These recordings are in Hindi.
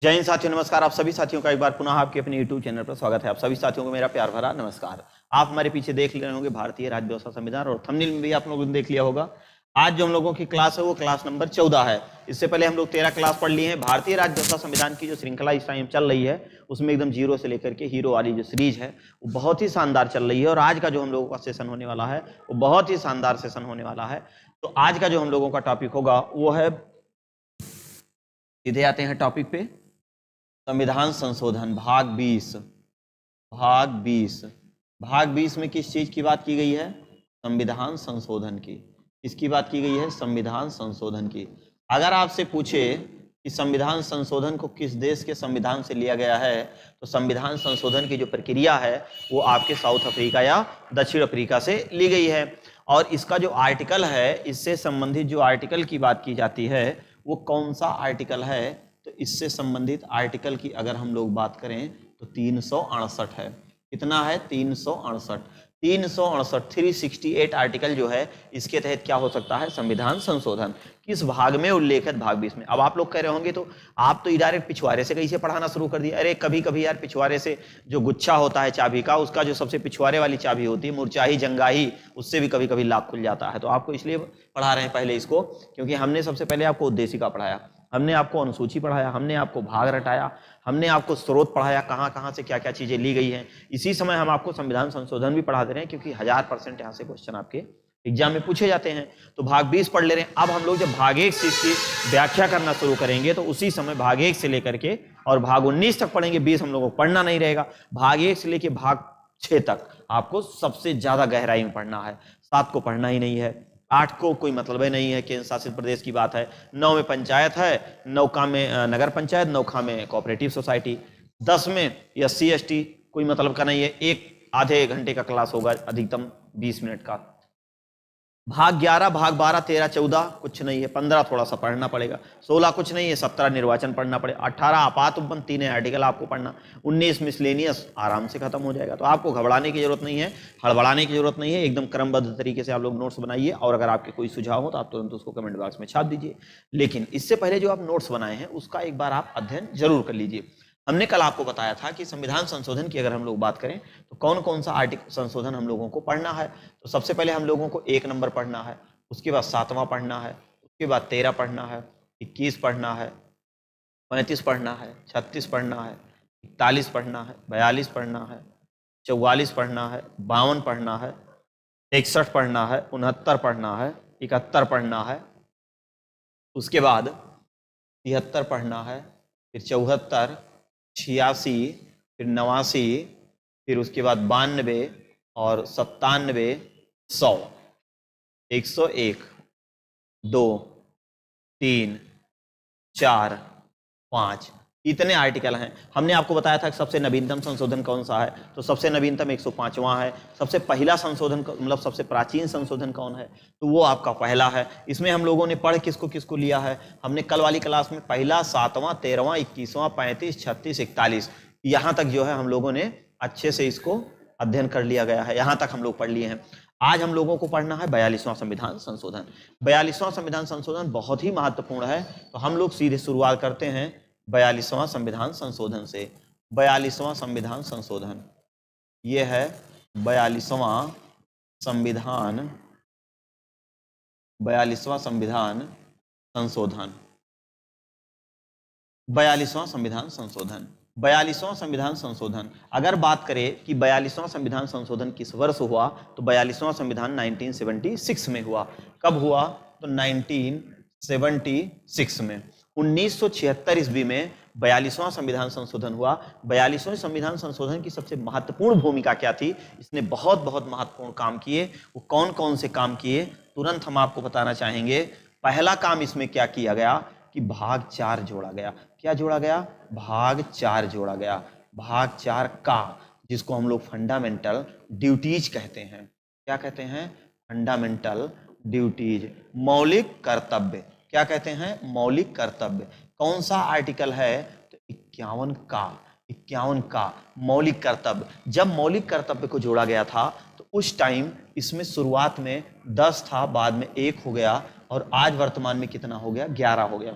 जय हिंद साथियों, नमस्कार। आप सभी साथियों का एक बार पुनः आपके अपने YouTube चैनल पर स्वागत है। आप सभी साथियों को मेरा प्यार भरा नमस्कार। आप हमारे पीछे देख रहे होंगे भारतीय राज्य व्यवस्था संविधान, और थंबनेल में भी आप लोगों ने देख लिया होगा। आज जो हम लोगों की क्लास है वो क्लास नंबर 14 है। इससे पहले हम लोग 13 क्लास पढ़ लिए हैं। भारतीय राज्य व्यवस्था संविधान की जो श्रृंखला इस टाइम चल रही है उसमें एकदम जीरो से लेकर के हीरो वाली जो सीरीज है वो बहुत ही शानदार चल रही है। और आज का जो हम लोगों का सेशन होने वाला है वो बहुत ही शानदार सेशन होने वाला है। तो आज का जो हम लोगों का टॉपिक होगा वो है, सीधे आते हैं टॉपिक पे, संविधान संशोधन भाग 20। भाग 20 में किस चीज की बात की गई है? संविधान संशोधन की। किसकी बात की गई है? संविधान संशोधन की। अगर आपसे पूछे कि संविधान संशोधन को किस देश के संविधान से लिया गया है, तो संविधान संशोधन की जो प्रक्रिया है वो आपके साउथ अफ्रीका या दक्षिण अफ्रीका से ली गई है। और इसका जो आर्टिकल है, इससे संबंधित जो आर्टिकल की बात की जाती है वो कौन सा आर्टिकल है? तो इससे संबंधित आर्टिकल की अगर हम लोग बात करें तो 368 है। कितना है? 368। 368 आर्टिकल जो है इसके तहत क्या हो सकता है? संविधान संशोधन। किस भाग में उल्लेखित? भाग 20 में। अब आप लोग कह रहे होंगे तो आप तो डायरेक्ट पिछवाड़े से कैसे पढ़ाना शुरू कर दिया? अरे कभी कभी यार पिछवाड़े से जो गुच्छा होता है चाबी का, उसका जो सबसे पिछवाड़े वाली चाबी होती है, मुरचाही जंगाही, उससे भी कभी कभी लॉक खुल जाता है। तो आपको इसलिए पढ़ा रहे हैं पहले इसको, क्योंकि हमने सबसे पहले आपको उद्देशिका पढ़ाया, हमने आपको अनुसूची पढ़ाया, हमने आपको भाग रटाया, हमने आपको स्रोत पढ़ाया, कहाँ कहाँ से क्या क्या चीजें ली गई हैं। इसी समय हम आपको संविधान संशोधन भी पढ़ा दे रहे हैं, क्योंकि 1000% यहाँ से क्वेश्चन आपके एग्जाम में पूछे जाते हैं। तो भाग 20 पढ़ ले रहे हैं। अब हम लोग जब भाग 1 से इसकी व्याख्या करना शुरू करेंगे तो उसी समय भाग 1 से लेकर के और भाग 19 तक पढ़ेंगे। 20 हम लोगों को पढ़ना नहीं रहेगा। भाग 1 से लेकर भाग 6 तक आपको सबसे ज्यादा गहराई में पढ़ना है। 7 को पढ़ना ही नहीं है, 8 को कोई मतलब ही नहीं है, केंद्र शासित प्रदेश की बात है। 9 में पंचायत है, 9 में नगर पंचायत, 9 में कोऑपरेटिव सोसाइटी, 10 में SC ST कोई मतलब का नहीं है। एक आधे घंटे का क्लास होगा, अधिकतम 20 मिनट का। भाग 11, भाग 12, 13, 14 कुछ नहीं है। 15 थोड़ा सा पढ़ना पड़ेगा। 16 कुछ नहीं है। 17 निर्वाचन पढ़ना पड़ेगा। 18 आपात उपबंध, 3 आर्टिकल आपको पढ़ना। 19 मिसलेनियस आराम से खत्म हो जाएगा। तो आपको घबराने की जरूरत नहीं है, हड़बड़ाने की जरूरत नहीं है। एकदम क्रमबद्ध तरीके से आप लोग नोट्स बनाइए, और अगर आपके कोई सुझाव हो तो आप तुरंत उसको कमेंट बॉक्स में छाप दीजिए। लेकिन इससे पहले जो आप नोट्स बनाए हैं उसका एक बार आप अध्ययन जरूर कर लीजिए। हमने कल आपको बताया था कि संविधान संशोधन की अगर हम लोग बात करें तो कौन कौन सा आर्टिकल संशोधन हम लोगों को पढ़ना है। तो सबसे पहले हम लोगों को 1 नंबर पढ़ना है, उसके बाद 7वां पढ़ना है, उसके बाद 13 पढ़ना है, 21 पढ़ना है, 35 पढ़ना है, 36 पढ़ना है, 41 पढ़ना है, 42 पढ़ना है, 44 पढ़ना है, 52 पढ़ना है, 61 पढ़ना है, 69 पढ़ना है, 71 पढ़ना है, उसके बाद 73 पढ़ना है, फिर 74, 86, फिर 89, फिर उसके बाद 92 और 97, 100, 101, 2, 3, 4, 5, इतने आर्टिकल हैं। हमने आपको बताया था कि सबसे नवीनतम संशोधन कौन सा है, तो सबसे नवीनतम 105वां है। सबसे पहला संशोधन मतलब सबसे प्राचीन संशोधन कौन है, तो वो आपका पहला है। इसमें हम लोगों ने पढ़ किसको किसको लिया है? हमने कल वाली क्लास में पहला, 7वां, 13वां, 21वां, 35, 36, 41 यहाँ तक जो है हम लोगों ने अच्छे से इसको अध्ययन कर लिया गया है। यहाँ तक हम लोग पढ़ लिए हैं। आज हम लोगों को पढ़ना है 42वां संविधान संशोधन। 42वां संविधान संशोधन बहुत ही महत्वपूर्ण है। तो हम लोग सीधे शुरुआत करते हैं 42वां संविधान संशोधन से। 42वां संविधान संशोधन, ये है 42वां संविधान, 42वां संविधान संशोधन, 42वां संविधान संशोधन। 42वां संविधान संशोधन अगर बात करें कि 42वां संविधान संशोधन किस वर्ष हुआ, तो 42वां संविधान 1976 में हुआ। कब हुआ? तो 1976 में। 1976 ईस्वी में 42वां संविधान संशोधन हुआ। 42वें संविधान संशोधन की सबसे महत्वपूर्ण भूमिका क्या थी? इसने बहुत बहुत महत्वपूर्ण काम किए। वो कौन कौन से काम किए तुरंत हम आपको बताना चाहेंगे। पहला काम इसमें क्या किया गया कि भाग 4 जोड़ा गया। क्या जोड़ा गया? भाग 4 जोड़ा गया। भाग 4 का, जिसको हम लोग फंडामेंटल ड्यूटीज कहते हैं। क्या कहते हैं? फंडामेंटल ड्यूटीज, मौलिक कर्तव्य। क्या कहते हैं? मौलिक कर्तव्य। कौन सा आर्टिकल है? तो 51 का। 51 का मौलिक कर्तव्य। जब मौलिक कर्तव्य को जोड़ा गया था तो उस टाइम इसमें शुरुआत में 10 था, बाद में 1 हो गया, और आज वर्तमान में कितना हो गया? 11 हो गया।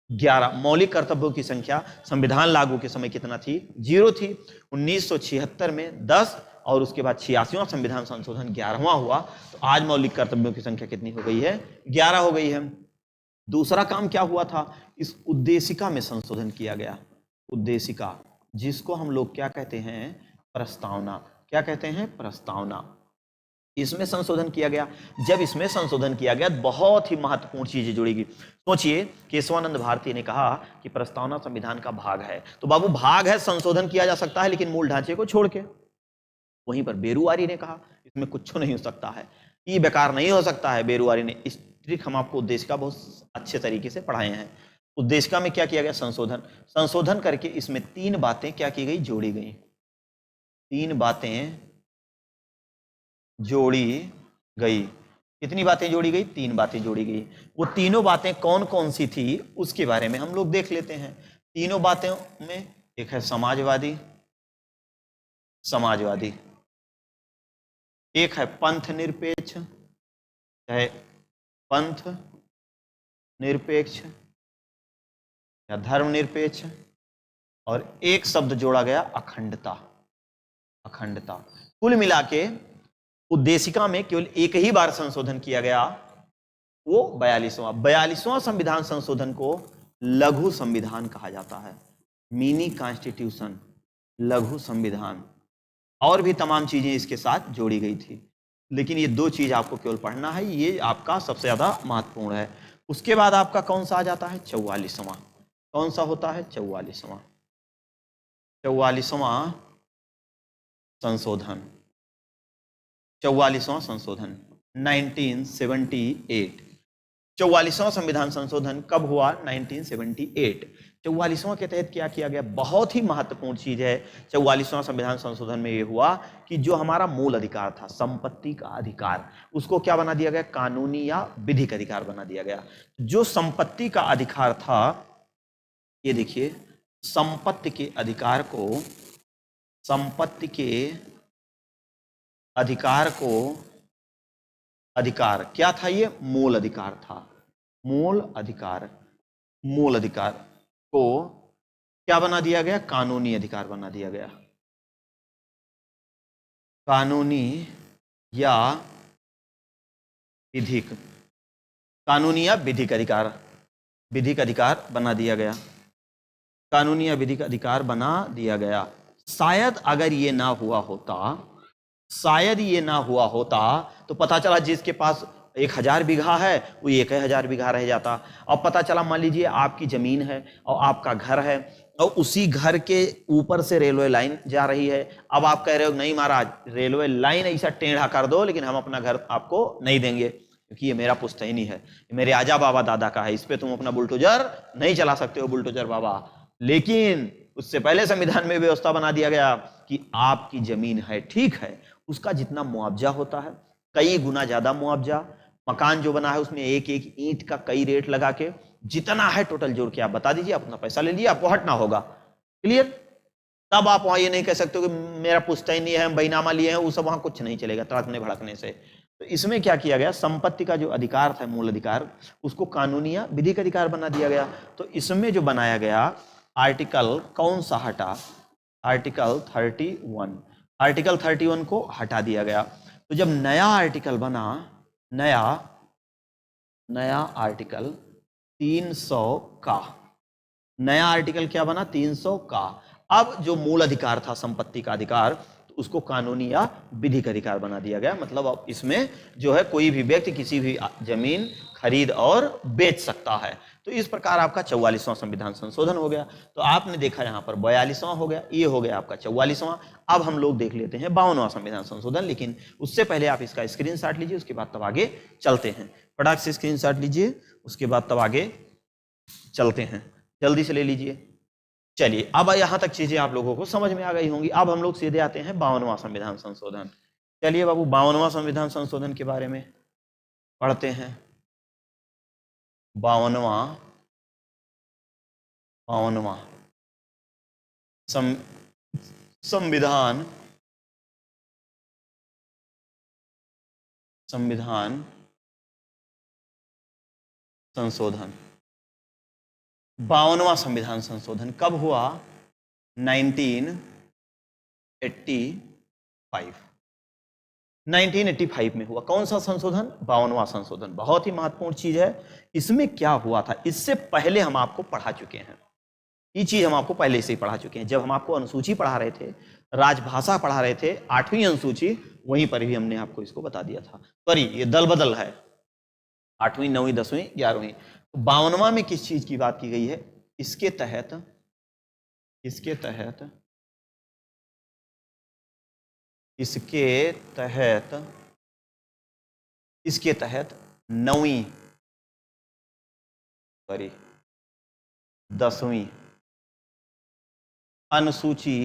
11 मौलिक कर्तव्यों की संख्या संविधान लागू के समय कितना थी? 0 थी। 1976 में 10 और उसके बाद 86वां संविधान संशोधन 11वां हुआ, तो आज मौलिक कर्तव्यों की संख्या कितनी हो गई है? 11 हो गई है। दूसरा काम क्या हुआ था? इस उद्देशिका में संशोधन किया गया। उद्देशिका, जिसको हम लोग क्या कहते हैं? प्रस्तावना। क्या कहते हैं? प्रस्तावना। इसमें संशोधन किया गया। जब इसमें संशोधन किया गया, बहुत ही महत्वपूर्ण चीजें जुड़ेगी। सोचिए, केशवानंद भारती ने कहा कि प्रस्तावना संविधान का भाग है, तो बाबू भाग है, संशोधन किया जा सकता है, लेकिन मूल ढांचे को छोड़ के। वहीं पर बेरुआरी ने कहा इसमें कुछ नहीं हो सकता है, ये बेकार नहीं हो सकता है। बेरुआरी ने इस ट्रिक हम आपको उद्देशिका बहुत अच्छे तरीके से पढ़ाए हैं। उद्देशिका में क्या किया गया? संशोधन। संशोधन करके इसमें 3 बातें क्या की गई? जोड़ी गई। 3 बातें जोड़ी गई। कितनी बातें जोड़ी गई? 3 बातें जोड़ी गई। वो तीनों बातें कौन कौन सी थी उसके बारे में हम लोग देख लेते हैं। तीनों बातें में एक है समाजवादी, समाजवादी, एक है पंथ निरपेक्ष, चाहे पंथ निरपेक्ष या धर्म निरपेक्ष, और एक शब्द जोड़ा गया, अखंडता। अखंडता। कुल मिला के उद्देशिका में केवल एक ही बार संशोधन किया गया, वो 42वां संविधान संशोधन को लघु संविधान कहा जाता है। मिनी कॉन्स्टिट्यूशन, लघु संविधान। और भी तमाम चीजें इसके साथ जोड़ी गई थी, लेकिन ये 2 चीज आपको केवल पढ़ना है, ये आपका सबसे ज्यादा महत्वपूर्ण है। उसके बाद आपका कौन सा आ जाता है? 44वां। कौन सा होता है? 44वां। 44वां संशोधन। 44वां संशोधन 1978। 44वां संविधान संशोधन कब हुआ? 1978। 44वां के तहत क्या किया गया? बहुत ही महत्वपूर्ण चीज है। 44वां संविधान संशोधन में यह हुआ कि जो हमारा मूल अधिकार था, संपत्ति का अधिकार, उसको क्या बना दिया गया? कानूनी या विधिक अधिकार बना दिया गया। जो संपत्ति का अधिकार था, ये देखिए, संपत्ति के अधिकार को, संपत्ति के अधिकार को, अधिकार क्या था? ये मूल अधिकार था। मूल अधिकार, मूल अधिकार को क्या बना दिया गया? कानूनी अधिकार बना दिया गया। कानूनी या विधिक, कानूनी या विधिक अधिकार, विधिक अधिकार बना दिया गया। कानूनी या विधिक अधिकार बना दिया गया। शायद अगर ये ना हुआ होता, शायद ये ना हुआ होता, तो पता चला जिसके पास 1000 बीघा है वो 1000 बीघा रह जाता। अब पता चला, मान लीजिए आपकी जमीन है और आपका घर है, और उसी घर के ऊपर से रेलवे लाइन जा रही है। अब आप कह रहे हो नहीं महाराज, रेलवे लाइन ऐसा टेढ़ा कर दो, लेकिन हम अपना घर आपको नहीं देंगे, क्योंकि ये मेरा पुश्तैनी है, मेरे आजा बाबा दादा का है, इस पे तुम अपना बुलडोजर नहीं चला सकते हो, बुलडोजर बाबा। लेकिन उससे पहले संविधान में व्यवस्था बना दिया गया कि आपकी जमीन है, ठीक है, उसका जितना मुआवजा होता है, कई गुना ज्यादा मुआवजा, मकान जो बना है उसमें एक एक ईंट का कई रेट लगा के, जितना है टोटल जोड़ के आप बता दीजिए, अपना पैसा ले लिया, आपको हटना होगा। क्लियर? तब आप वहां ये नहीं कह सकते कि मेरा पुश्तैनी है, हम बैनामा लिए हैं, वो सब वहां कुछ नहीं चलेगा तड़कने भड़कने से। तो इसमें क्या किया गया? संपत्ति का जो अधिकार था, मूल अधिकार, उसको कानूनी या विधिक अधिकार बना दिया गया। तो इसमें जो बनाया गया आर्टिकल कौन सा हटा? आर्टिकल 31। आर्टिकल 31 को हटा दिया गया। तो जब नया आर्टिकल बना, नया नया आर्टिकल 300 का, नया आर्टिकल क्या बना? 300 का। अब जो मूल अधिकार था, संपत्ति का अधिकार, तो उसको कानूनी या विधिक अधिकार बना दिया गया। मतलब अब इसमें जो है कोई भी व्यक्ति किसी भी जमीन खरीद और बेच सकता है। तो इस प्रकार आपका 44वां संविधान संशोधन हो गया। तो आपने देखा यहां पर 42वां हो गया, ये हो गया आपका 44वां। अब हम लोग देख लेते हैं 52वां संविधान संशोधन, लेकिन उससे पहले आप इसका स्क्रीनशॉट लीजिए, उसके बाद तब आगे चलते हैं। फटाक से स्क्रीनशॉट लीजिए, उसके बाद तब आगे चलते हैं, जल्दी से ले लीजिए। चलिए, अब यहां तक चीजें आप लोगों को समझ में आ गई होंगी। अब हम लोग सीधे आते हैं 52वां संविधान संशोधन। चलिए बाबू, 52वां संविधान संशोधन के बारे में पढ़ते हैं। 52वां 52वां संविधान संविधान संशोधन। 52वां संविधान संशोधन कब हुआ? 1985। 1985 में हुआ। कौन सा संशोधन? 52वां संशोधन। बहुत ही महत्वपूर्ण चीज है। इसमें क्या हुआ था, इससे पहले हम आपको पढ़ा चुके हैं। ये चीज हम आपको पहले से ही पढ़ा चुके हैं। जब हम आपको अनुसूची पढ़ा रहे थे, राजभाषा पढ़ा रहे थे, 8वीं अनुसूची, वहीं पर भी हमने आपको इसको बता दिया था। सॉरी, ये दल बदल है, 8वीं, 9वीं, 10वीं, 11वीं। तो 52वां में किस चीज की बात की गई है? इसके तहत इसके तहत इसके तहत 9वीं, सॉरी 10वीं अनुसूची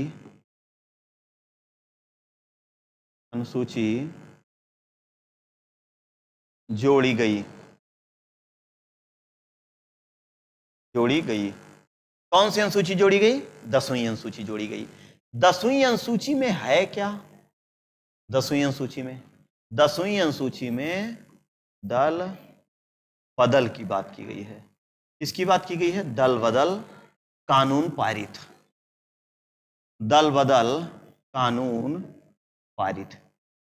जोड़ी गई। कौन सी अनुसूची जोड़ी गई? 10वीं अनुसूची जोड़ी गई। 10वीं अनुसूची में है क्या? 10वीं अनुसूची में दल बदल की बात की गई है। किसकी बात की गई है? दल बदल कानून पारित। दल बदल कानून पारित।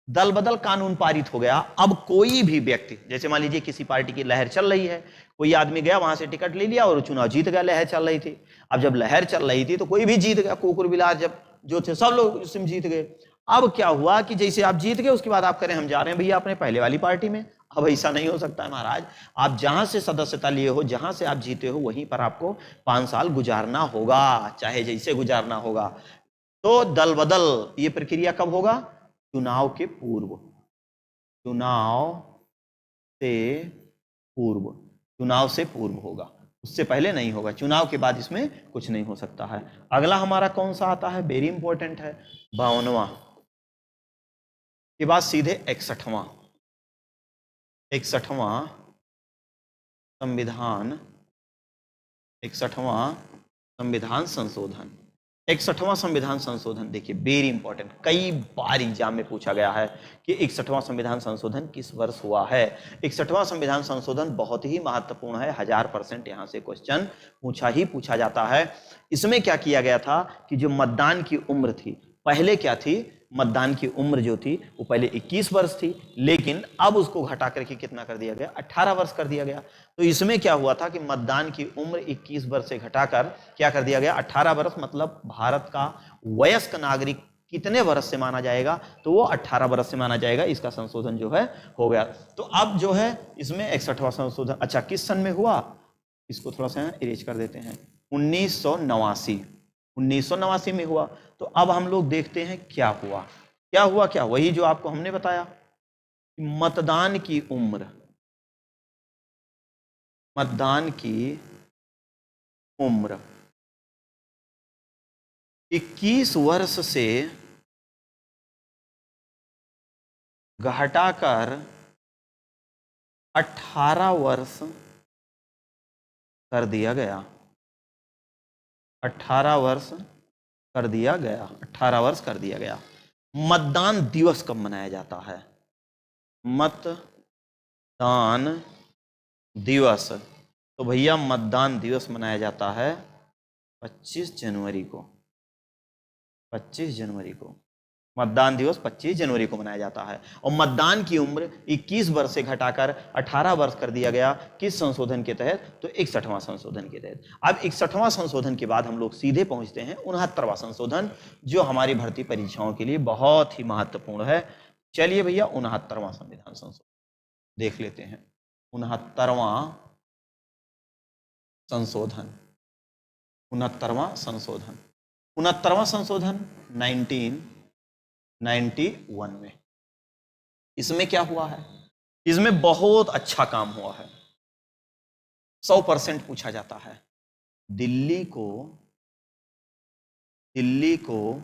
दल बदल कानून पारित हो गया। अब कोई भी व्यक्ति, जैसे मान लीजिए किसी पार्टी की लहर चल रही है, कोई आदमी गया वहां से टिकट ले लिया और चुनाव जीत गया, लहर चल रही थी। अब जब लहर चल रही थी तो कोई भी जीत गया, कुकुर बिलार जब जो थे सब लोग इसमें जीत गए। अब क्या हुआ कि जैसे आप जीत गए, उसके बाद आप करें हम जा रहे हैं भैया अपने पहले वाली पार्टी में। अब ऐसा नहीं हो सकता है महाराज। आप जहां से सदस्यता लिए हो, जहां से आप जीते हो, वहीं पर आपको 5 साल गुजारना होगा, चाहे जैसे गुजारना होगा। तो दल बदल ये प्रक्रिया कब होगा? चुनाव के पूर्व। चुनाव से पूर्व होगा, उससे पहले नहीं होगा। चुनाव के बाद इसमें कुछ नहीं हो सकता है। अगला हमारा कौन सा आता है? वेरी इंपॉर्टेंट है, 52वां के बाद सीधे 61वां संविधान 61वां संविधान संशोधन। 61वां संविधान संशोधन देखिए वेरी इंपॉर्टेंट, कई बार एग्जाम में पूछा गया है कि 61वां संविधान संशोधन किस वर्ष हुआ है। 61वां संविधान संशोधन बहुत ही महत्वपूर्ण है, 1000% यहां से क्वेश्चन पूछा जाता है। इसमें क्या किया गया था कि जो मतदान की उम्र थी, पहले क्या थी? मतदान की उम्र जो थी वो पहले 21 वर्ष थी, लेकिन अब उसको घटा करके कितना कर दिया गया? 18 वर्ष कर दिया गया। तो इसमें क्या हुआ था कि मतदान की उम्र 21 वर्ष से घटाकर क्या कर दिया गया? 18 वर्ष। मतलब भारत का वयस्क नागरिक कितने वर्ष से माना जाएगा? तो वो 18 वर्ष से माना जाएगा। इसका संशोधन जो है हो गया। तो अब जो है इसमें 61वां संशोधन, अच्छा किस सन में हुआ? इसको थोड़ा सा इरेज कर देते हैं। 1989 में हुआ। तो अब हम लोग देखते हैं क्या हुआ। क्या वही जो आपको हमने बताया कि मतदान की उम्र 21 वर्ष से घटाकर 18 वर्ष कर दिया गया। 18 वर्ष कर दिया गया। मतदान दिवस कब मनाया जाता है? मतदान दिवस, तो भैया मतदान दिवस मनाया जाता है 25 जनवरी को। 25 जनवरी को मतदान दिवस 25 जनवरी को मनाया जाता है। और मतदान की उम्र 21 वर्ष से घटाकर 18 वर्ष कर दिया गया। किस संशोधन के तहत? तो 61वां संशोधन के तहत। अब 61वां संशोधन के बाद हम लोग सीधे पहुंचते हैं 69वां संशोधन, जो हमारी भर्ती परीक्षाओं के लिए बहुत ही महत्वपूर्ण है। चलिए भैया 69वां संविधान संशोधन देख लेते हैं। 69वां संशोधन 1991 में। इसमें क्या हुआ है? इसमें बहुत अच्छा काम हुआ है, 100% पूछा जाता है। दिल्ली को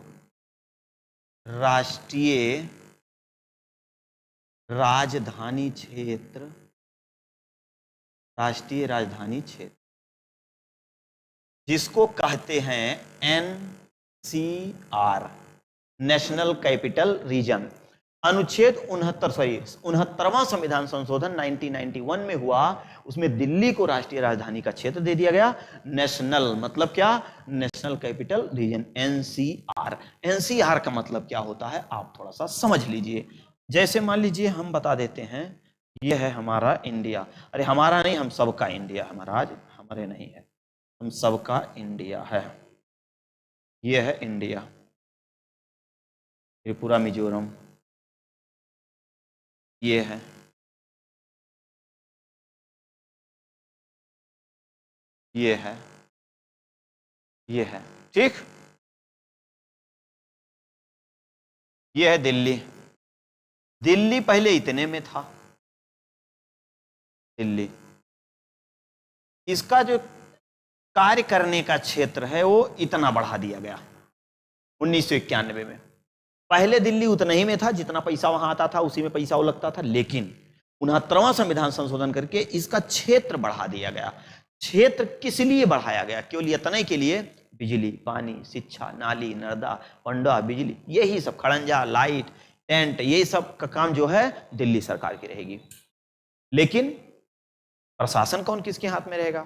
राष्ट्रीय राजधानी क्षेत्र जिसको कहते हैं NCR, नेशनल कैपिटल रीजन। अनुच्छेद 69, सॉरी 69वां संविधान संशोधन 1991 में हुआ। उसमें दिल्ली को राष्ट्रीय राजधानी का क्षेत्र दे दिया गया। नेशनल मतलब क्या? National capital region, NCR. NCR का मतलब क्या होता है आप थोड़ा सा समझ लीजिए। जैसे मान लीजिए हम बता देते हैं ये है हमारा इंडिया, अरे हमारा नहीं, हम सबका इंडिया है महाराज, हमारे नहीं है, हम सबका इंडिया है। ये है इंडिया, त्रिपुरा मिजोरम, ये है, ये है, ये है, ठीक। ये है दिल्ली। दिल्ली पहले इतने में था, दिल्ली। इसका जो कार्य करने का क्षेत्र है वो इतना बढ़ा दिया गया 1991 में। पहले दिल्ली उतना ही में था, जितना पैसा वहां आता था उसी में पैसा वो लगता था, लेकिन 69वां संविधान संशोधन करके इसका क्षेत्र बढ़ा दिया गया। क्षेत्र किस लिए बढ़ाया गया? केवल इतने के लिए, बिजली, पानी, शिक्षा, नाली, नर्दा, पंडा, बिजली, यही सब, खड़ंजा, लाइट, टेंट, यही सब का काम जो है दिल्ली सरकार की रहेगी। लेकिन प्रशासन कौन किसके हाथ में रहेगा?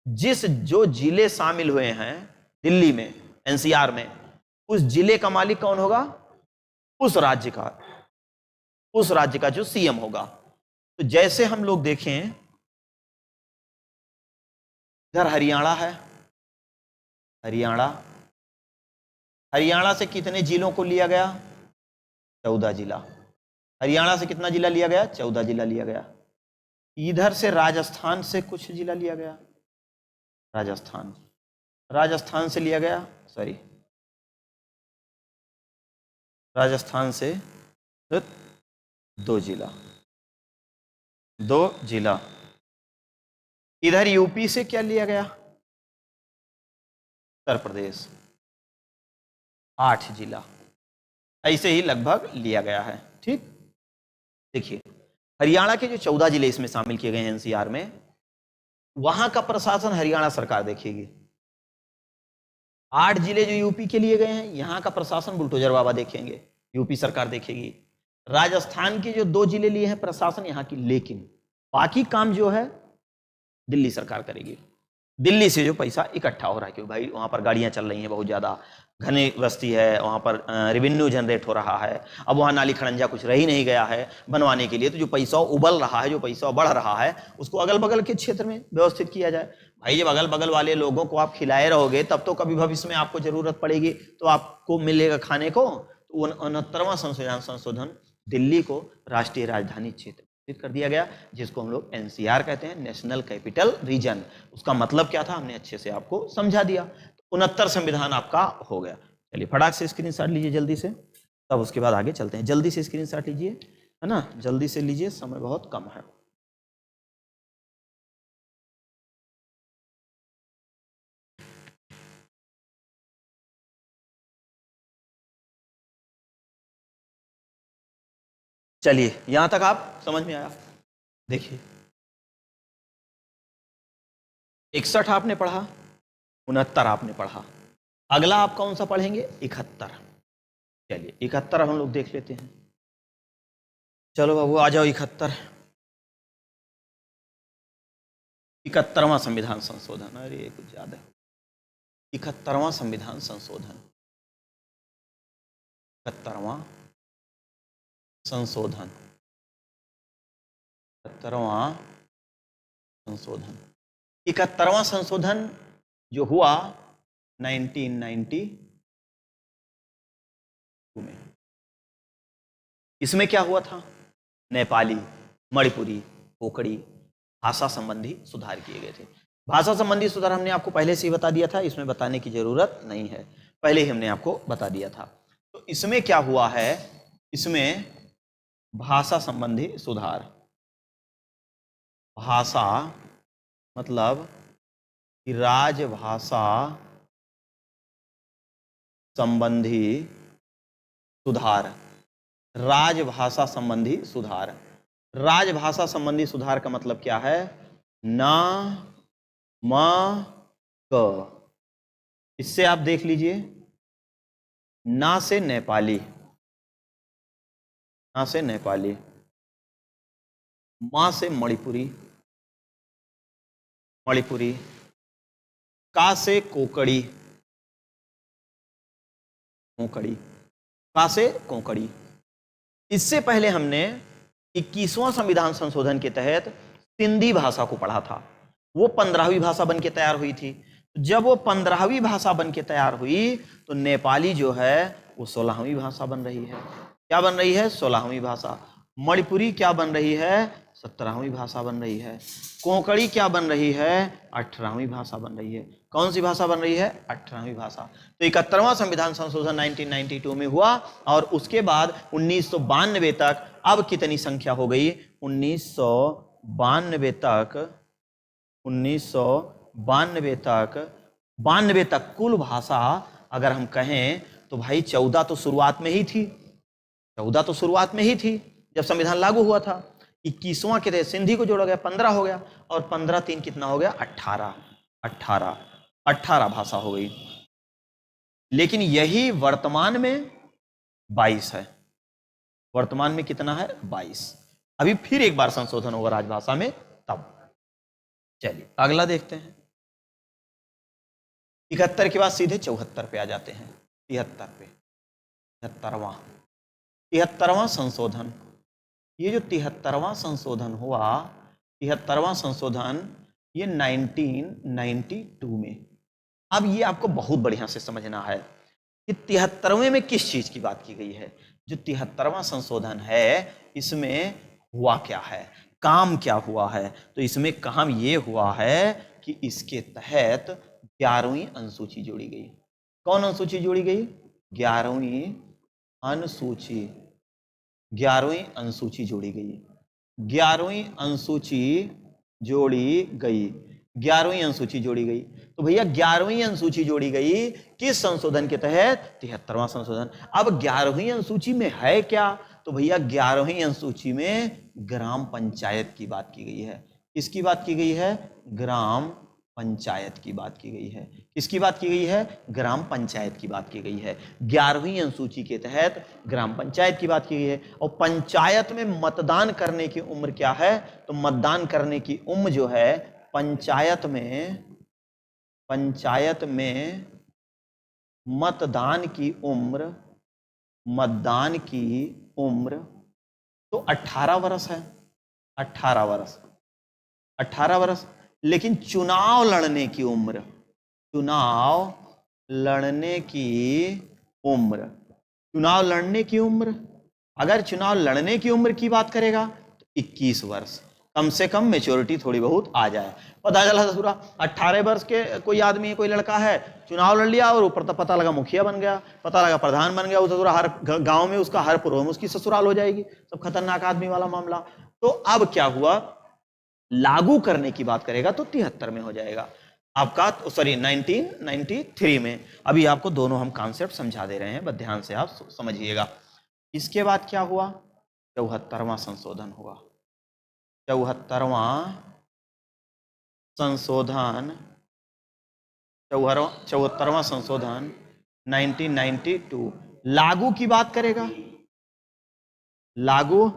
जिस जो जिले शामिल हुए हैं दिल्ली में, एनसीआर में, उस जिले का मालिक कौन होगा? उस राज्य का जो सीएम होगा। तो जैसे हम लोग देखें, इधर हरियाणा है, हरियाणा से कितने जिलों को लिया गया? 14 जिला। हरियाणा से कितना जिला लिया गया? 14 जिला लिया गया। इधर से राजस्थान से कुछ जिला लिया गया, राजस्थान से लिया गया, सॉरी, राजस्थान से 2 जिला। इधर यूपी से क्या लिया गया? उत्तर प्रदेश, 8 जिला। ऐसे ही लगभग लिया गया है, ठीक। देखिए, हरियाणा के जो 14 जिले इसमें शामिल किए गए हैं एनसीआर में, वहां का प्रशासन हरियाणा सरकार देखेगी। 8 जिले जो यूपी के लिए गए हैं, यहां का प्रशासन बुलडोजर बाबा देखेंगे, यूपी सरकार देखेगी। राजस्थान के जो 2 जिले लिए हैं प्रशासन यहाँ की, लेकिन बाकी काम जो है दिल्ली सरकार करेगी। दिल्ली से जो पैसा इकट्ठा हो रहा है, क्योंकि भाई वहां पर गाड़ियां चल रही हैं, बहुत ज्यादा घनी बस्ती है, वहां पर रेवेन्यू जनरेट हो रहा है। अब वहां नाली खड़ंजा कुछ रह ही नहीं गया है बनवाने के लिए, तो जो पैसा उबल रहा है, जो पैसा बढ़ रहा है, उसको अगल बगल के क्षेत्र में व्यवस्थित किया जाए। भाई जब अगल बगल वाले लोगों को आप खिलाए रहोगे, तब तो कभी भविष्य में आपको जरूरत पड़ेगी तो आपको मिलेगा खाने को। तो 69वां संविधान संशोधन दिल्ली को राष्ट्रीय राजधानी क्षेत्र कर दिया गया, जिसको हम लोग एनसीआर कहते हैं, नेशनल कैपिटल रीजन। उसका मतलब क्या था हमने अच्छे से आपको समझा दिया। 69 संविधान आपका हो गया। चलिए फटाक से स्क्रीनशॉट लीजिए जल्दी से, तब उसके बाद आगे चलते हैं। जल्दी से स्क्रीनशॉट लीजिए, है ना, जल्दी से लीजिए, समय बहुत कम है। चलिए यहां तक आप समझ में आया। देखिए 61 आपने पढ़ा, 69 आपने पढ़ा, अगला आप कौन सा पढ़ेंगे? 71। चलिए 71 हम लोग देख लेते हैं। चलो बाबू आ जाओ 71। 71वां संविधान संशोधन, अरे कुछ ज्यादा है। 71वां संविधान संशोधन, 71वां संशोधन, 71वां संशोधन। 71वां संशोधन जो हुआ 1992 में, इसमें क्या हुआ था? नेपाली, मणिपुरी, कोकड़ी भाषा संबंधी सुधार किए गए थे। भाषा संबंधी सुधार हमने आपको पहले से ही बता दिया था, इसमें बताने की जरूरत नहीं है, पहले ही हमने आपको बता दिया था। तो इसमें क्या हुआ है? इसमें भाषा संबंधी सुधार, भाषा मतलब कि राजभाषा संबंधी सुधार, राजभाषा संबंधी सुधार। राजभाषा संबंधी सुधार का मतलब क्या है? ना म क, इससे आप देख लीजिए, ना से नेपाली, ना से नेपाली, मा से मणिपुरी, मणिपुरी, का से कोकड़ी, कोंकड़ी, का से कोंकड़ी। इससे पहले हमने 21वां संविधान संशोधन के तहत सिंधी भाषा को पढ़ा था, वो 15वीं भाषा बन के तैयार हुई थी। जब वो 15वीं भाषा बन के तैयार हुई तो नेपाली जो है वो 16वीं भाषा बन रही है। क्या बन रही है? 16वीं भाषा। मणिपुरी क्या बन रही है? 17वीं भाषा बन रही है। कोंकणी क्या बन रही है? 18वीं भाषा बन रही है। कौन सी भाषा बन रही है? 18वीं भाषा। तो 71वां संविधान संशोधन 1992 में हुआ और उसके बाद 1992 तक अब कितनी संख्या हो गई? 1992 तक कुल भाषा अगर हम कहें तो भाई 14 तो शुरुआत में ही थी, 14 तो शुरुआत में ही थी जब संविधान लागू हुआ था। 21वां के तहत सिंधी को जोड़ा गया, 15 हो गया और 15 3 कितना हो गया? 18 भाषा हो गई। लेकिन यही वर्तमान में 22 है। वर्तमान में कितना है? 22। अभी फिर एक बार संशोधन होगा राजभाषा में तब। चलिए अगला देखते हैं। 71 के बाद सीधे 74 पे आ जाते हैं। 73 पे, 73वां संशोधन। ये जो 73वां संशोधन हुआ, 73वां संशोधन ये 1992 में। अब ये आपको बहुत बढ़िया से समझना है कि 73वें में किस चीज की बात की गई है। जो 73वां संशोधन है इसमें हुआ क्या है, काम क्या हुआ है? तो इसमें काम ये हुआ है कि इसके तहत 11वीं अनुसूची जोड़ी गई। कौन अनुसूची जोड़ी गई? 11वीं अनुसूची, 11वीं अनुसूची जोड़ी गई। 11वीं अनुसूची जोड़ी गई, 11वीं अनुसूची जोड़ी गई। तो भैया 11वीं अनुसूची जोड़ी गई किस संशोधन के तहत? 73वां संशोधन। अब 11वीं अनुसूची में है क्या? तो भैया 11वीं अनुसूची में ग्राम पंचायत की बात की गई है। किसकी बात की गई है? ग्राम पंचायत की बात की गई है। किसकी बात की गई है? ग्राम पंचायत की बात की गई है। 11वीं अनुसूची के तहत ग्राम पंचायत की बात की गई है। और पंचायत में मतदान करने की उम्र क्या है? तो मतदान करने की उम्र जो है पंचायत में मतदान की उम्र, मतदान की उम्र तो 18 वर्ष है। 18 वर्ष, 18 वर्ष। लेकिन चुनाव लड़ने की उम्र, चुनाव लड़ने की उम्र, चुनाव लड़ने की उम्र, अगर चुनाव लड़ने की उम्र की बात करेगा तो 21 वर्ष। कम से कम मेच्योरिटी थोड़ी बहुत आ जाए। पता चला ससुरा 18 वर्ष के कोई आदमी, कोई लड़का है, चुनाव लड़ लिया और ऊपर तो पता लगा मुखिया बन गया, पता लगा प्रधान बन गया, ससुरा हर गांव में उसका हर पूर्व में उसकी ससुराल हो जाएगी। सब खतरनाक आदमी वाला मामला। तो अब क्या हुआ? लागू करने की बात करेगा तो 73 में हो जाएगा आपका, सॉरी 1993 में। अभी आपको दोनों हम कॉन्सेप्ट समझा दे रहे हैं, बस ध्यान से आप समझिएगा। इसके बाद क्या हुआ? 74वां संशोधन हुआ। 74वां संशोधन, 74वां संशोधन 1992 लागू की बात करेगा। लागू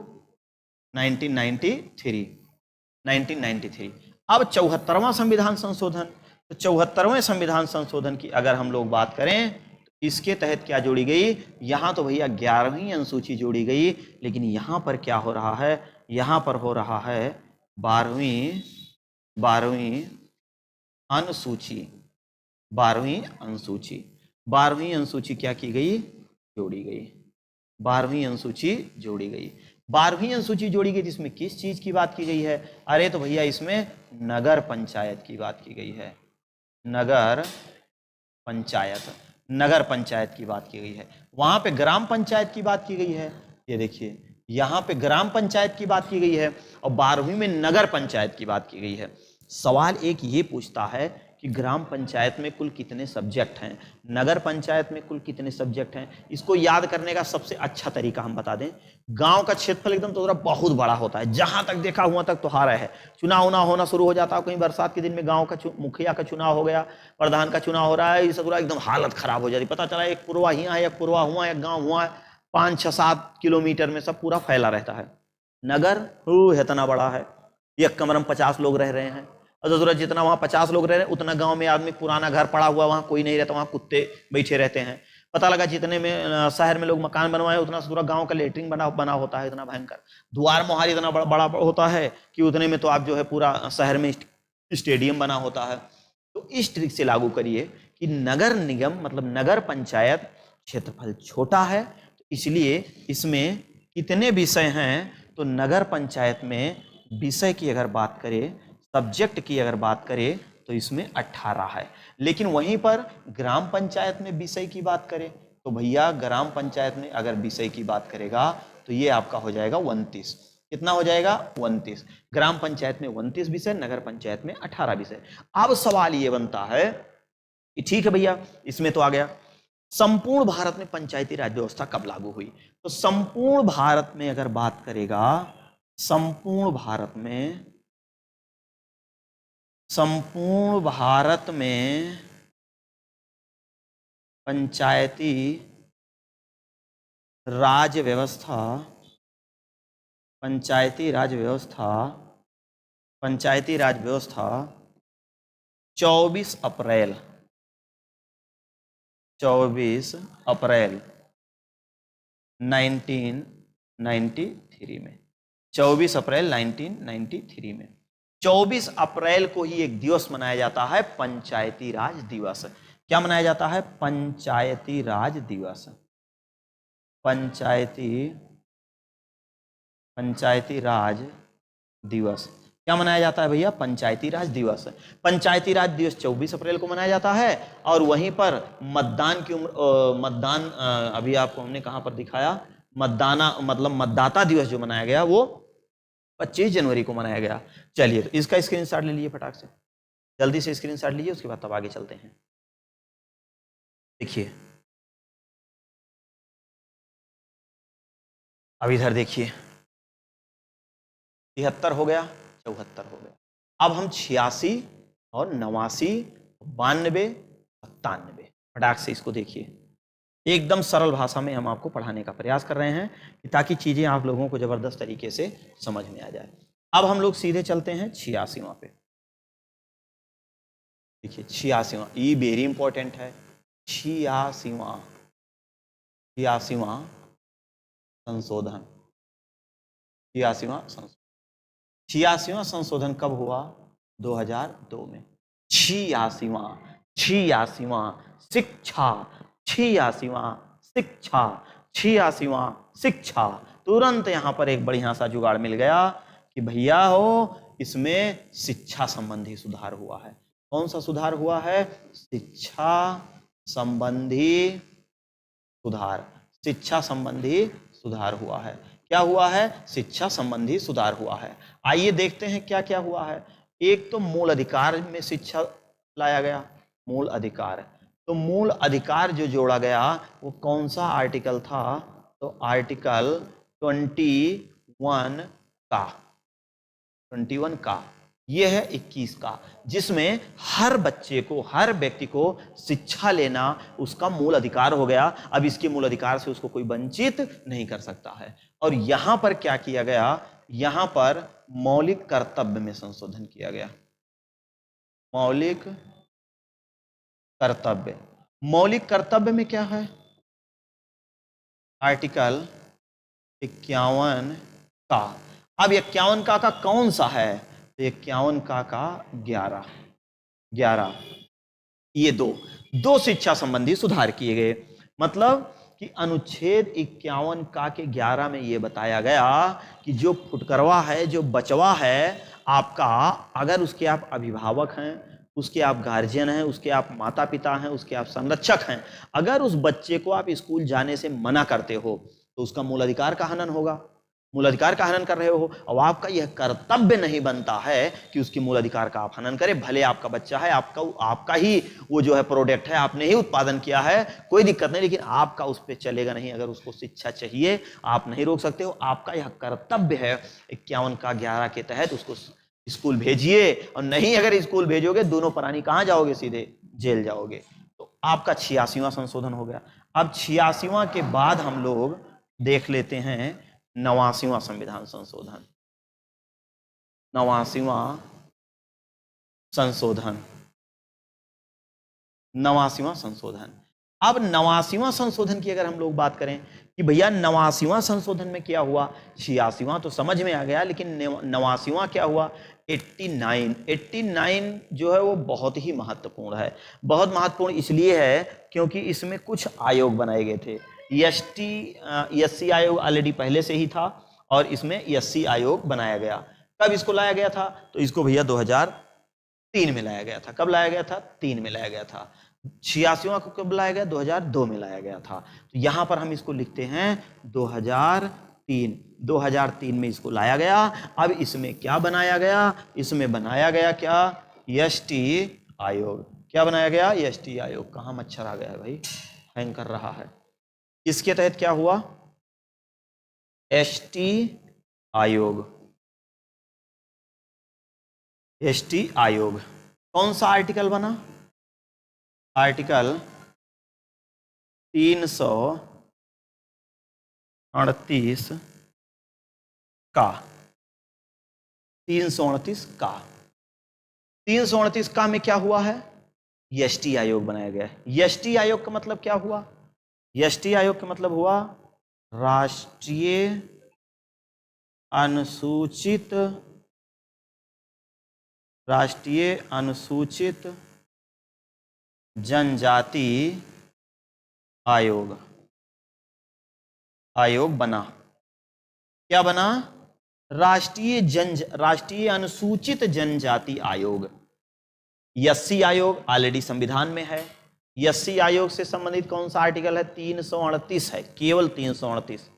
1993। अब 74वां संविधान संशोधन, तो 74वें संविधान संशोधन की अगर हम लोग बात करें तो इसके तहत क्या जोड़ी गई? यहां तो भैया 11वीं अनुसूची जोड़ी गई, लेकिन यहां पर क्या हो रहा है? यहां पर हो रहा है 12वीं अनुसूची। 12वीं अनुसूची, 12वीं अनुसूची क्या की गई? जोड़ी गई। 12वीं अनुसूची जोड़ी गई। 12वीं अनुसूची जोड़ी गई, जिसमें किस चीज की बात की गई है? अरे तो भैया इसमें नगर पंचायत की बात की गई है। नगर पंचायत, नगर पंचायत की बात की गई है। वहां पे ग्राम पंचायत की बात की गई है। ये देखिए यहां पे ग्राम पंचायत की बात की गई है और 12वीं में नगर पंचायत की बात की गई है। सवाल एक ये पूछता है कि ग्राम पंचायत में कुल कितने सब्जेक्ट हैं, नगर पंचायत में कुल कितने सब्जेक्ट हैं। इसको याद करने का सबसे अच्छा तरीका हम बता दें, गांव का क्षेत्रफल एकदम तो बहुत बड़ा होता है, जहां तक देखा हुआ तक तो हारा है। चुनाव उनाव होना शुरू हो जाता है, कहीं बरसात के दिन में गांव का मुखिया का चुनाव हो गया, प्रधान का चुनाव हो रहा है, ये सब एकदम हालत खराब हो जाती। पता चला एक पुरवा यहाँ है, एक पुरवा हुआ, एक गाँव हुआ है, 5-6-7 किलोमीटर में सब पूरा फैला रहता है। नगर इतना बड़ा है, एक कमरे में 50 लोग रह रहे हैं, और जरूरत जितना वहां 50 लोग रह रहे हैं उतना गांव में आदमी पुराना घर पड़ा हुआ, वहां कोई नहीं रहता, वहां कुत्ते बैठे रहते हैं। पता लगा जितने में शहर में लोग मकान बनवाए उतना पूरा गांव का लेटरिन बना होता है, इतना भयंकर द्वार मोहारी इतना बड़ा होता है कि उतने में तो आप जो है पूरा शहर में स्टेडियम बना होता है। तो इस ट्रिक से लागू करिए कि नगर निगम मतलब नगर पंचायत क्षेत्रफल छोटा है, तो इसलिए इसमें कितने विषय हैं, तो नगर पंचायत में विषय की अगर बात करें, सब्जेक्ट की अगर बात करें तो इसमें 18 है। लेकिन वहीं पर ग्राम पंचायत में विषय की बात करें तो भैया ग्राम पंचायत में अगर विषय की बात करेगा तो ये आपका हो जाएगा 29। कितना हो जाएगा? 29। ग्राम पंचायत में 29 विषय, नगर पंचायत में 18 विषय। अब सवाल ये बनता है कि ठीक है भैया, इसमें तो आ गया संपूर्ण भारत में पंचायती राज व्यवस्था कब लागू हुई। तो संपूर्ण भारत में अगर बात करेगा, संपूर्ण भारत में पंचायती राज व्यवस्था 24 अप्रैल 1993 में, 24 अप्रैल 1993 में, 24 अप्रैल को ही एक दिवस मनाया जाता है, पंचायती राज दिवस। क्या मनाया जाता है? पंचायती राज दिवस। पंचायती राज दिवस क्या मनाया जाता है भैया? पंचायती राज दिवस। पंचायती राज दिवस 24 अप्रैल को मनाया जाता है, और वहीं पर मतदान की मतदान अभी आपको हमने कहां पर दिखाया, मतदाता दिवस जो मनाया गया वो 25 जनवरी को मनाया गया। चलिए, तो इसका स्क्रीनशॉट ले लीजिए फटाक से, जल्दी से स्क्रीनशॉट लीजिए, उसके बाद तब आगे चलते हैं। देखिए, अब इधर देखिए, 73 हो गया, 74 हो गया। अब हम 86 और 89, 92, 97 फटाक से इसको देखिए। एकदम सरल भाषा में हम आपको पढ़ाने का प्रयास कर रहे हैं ताकि चीजें आप लोगों को जबरदस्त तरीके से समझ में आ जाए। अब हम लोग सीधे चलते हैं 86वां पे। देखिए 86वां, ये वेरी इंपॉर्टेंट है। 86वां संशोधन। 86वां संशोधन कब हुआ? 2002 में। 86वां शिक्षा। तुरंत यहां पर एक बढ़िया सा जुगाड़ मिल गया कि भैया हो, इसमें शिक्षा संबंधी सुधार हुआ है। कौन सा सुधार हुआ है? शिक्षा संबंधी सुधार हुआ है। क्या हुआ है? शिक्षा संबंधी सुधार हुआ है। आइए देखते हैं क्या क्या हुआ है। एक तो मूल अधिकार में शिक्षा लाया गया, मूल अधिकार। तो मूल अधिकार जो जोड़ा गया वो कौन सा आर्टिकल था? तो आर्टिकल 21 का ये है 21 का, जिसमें हर बच्चे को, हर व्यक्ति को शिक्षा लेना उसका मूल अधिकार हो गया। अब इसके मूल अधिकार से उसको कोई वंचित नहीं कर सकता है। और यहां पर क्या किया गया? यहां पर मौलिक कर्तव्य में संशोधन किया गया। मौलिक कर्तव्य में क्या है? आर्टिकल 51 का। अब 51 का कौन सा है? तो 51 का 11। ये दो शिक्षा संबंधी सुधार किए गए। मतलब कि अनुच्छेद 51 का के 11 में ये बताया गया कि जो फुटकरवा है, जो बचवा है आपका, अगर उसके आप अभिभावक हैं, उसके आप गार्जियन हैं, उसके आप माता पिता हैं, उसके आप संरक्षक हैं, अगर उस बच्चे को आप स्कूल जाने से मना करते हो तो उसका मूल अधिकार का हनन होगा। मूल अधिकार का हनन कर रहे हो, और आपका यह कर्तव्य नहीं बनता है कि उसके मूल अधिकार का आप हनन करें। भले आपका बच्चा है, आपका ही वो जो है प्रोडक्ट है, आपने ही उत्पादन किया है, कोई दिक्कत नहीं, लेकिन आपका उस पर चलेगा नहीं। अगर उसको शिक्षा चाहिए आप नहीं रोक सकते हो, आपका यह कर्तव्य है। 51 का 11 के तहत उसको स्कूल भेजिए, और नहीं अगर स्कूल भेजोगे दोनों प्राणी कहां जाओगे? सीधे जेल जाओगे। तो आपका 86वां संशोधन हो गया। अब 86वां के बाद हम लोग देख लेते हैं 89वां संविधान संशोधन। 89वां संशोधन, 89वां संशोधन। अब 89वां संशोधन की अगर हम लोग बात करें कि भैया 89वां संशोधन में क्या हुआ, 86वां तो समझ में आ गया, लेकिन 89वां क्या हुआ, 89 जो है वो बहुत ही महत्वपूर्ण है। बहुत महत्वपूर्ण इसलिए है क्योंकि इसमें कुछ आयोग बनाए गए थे। एससी आयोग ऑलरेडी पहले से ही था और इसमें एससी आयोग बनाया गया। कब इसको लाया गया था, तो इसको भैया 2003 में लाया गया था। कब लाया गया था, 3 में लाया गया था। 86वां को कब लाया गया, 2002 में लाया गया था। तो यहां पर हम इसको लिखते हैं 2003। 2003 में इसको लाया गया। अब इसमें क्या बनाया गया, इसमें बनाया गया क्या, एसटी आयोग। क्या बनाया गया, एसटी आयोग। कहां मच्छर आ गया है भाई, हैंग कर रहा है। इसके तहत क्या हुआ, एसटी आयोग। एसटी आयोग कौन सा आर्टिकल बना, आर्टिकल 338 का, 338 का। 338 का में क्या हुआ है, एसटी आयोग बनाया गया है। एसटी आयोग का मतलब क्या हुआ, एसटी आयोग का मतलब हुआ राष्ट्रीय अनुसूचित, राष्ट्रीय अनुसूचित जनजाति आयोग। आयोग बना, क्या बना, राष्ट्रीय अनुसूचित जनजाति आयोग। एससी आयोग ऑलरेडी संविधान में है। एससी आयोग से संबंधित कौन सा आर्टिकल है, 338 है, केवल 338।